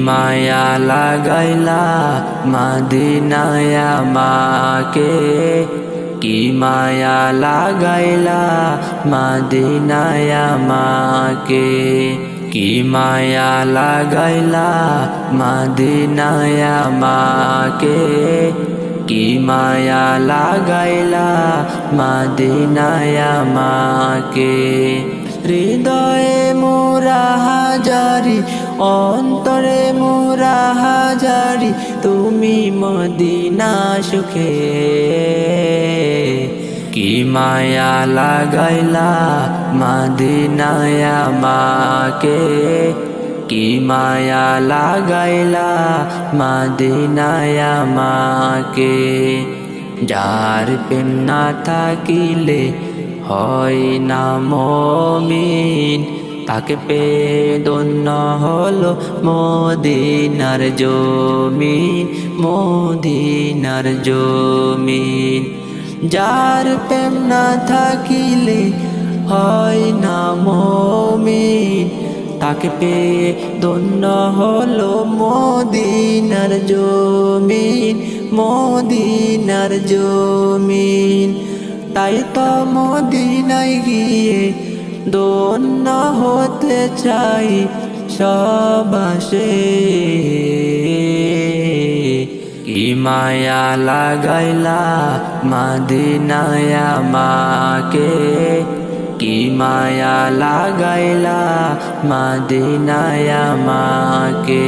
মায়া লাগাইলা মদিনায় আমাকে, কি মায়া লাগাইলা মদিনায় আমাকে, কি মায়া লাগাইলা মদিনায় আমাকে, কি মায়া লাগাইলা মদিনায় আমাকে। হৃদয়ে মোরা হাজারি, অন্তরে মোরা হাজারি, তুমি মদিনা সুখে। কি মায়া লাগাইলা মদিনায় আমাকে, কি মায়া লাগাইলা মদিনায় আমাকে। যার প্রেম না থাকিলে হয় না মুমিন, তাকে পেয়ে ধন্য হলো মদিনার জমিন, মদিনার জমিন। যার প্রেম না থাকিলে হয় না মুমিন, তাকে পেয়ে ধন্য হলো মদিনার জমিন, মদিনার জমিন। তাই তো মদিনায় গিয়ে ধন্য হতে চাই সবাসে। কি মায়া লাগাইলা মদিনায় আমাকে, কি মায়া লাগাইলা মদিনায় আমাকে।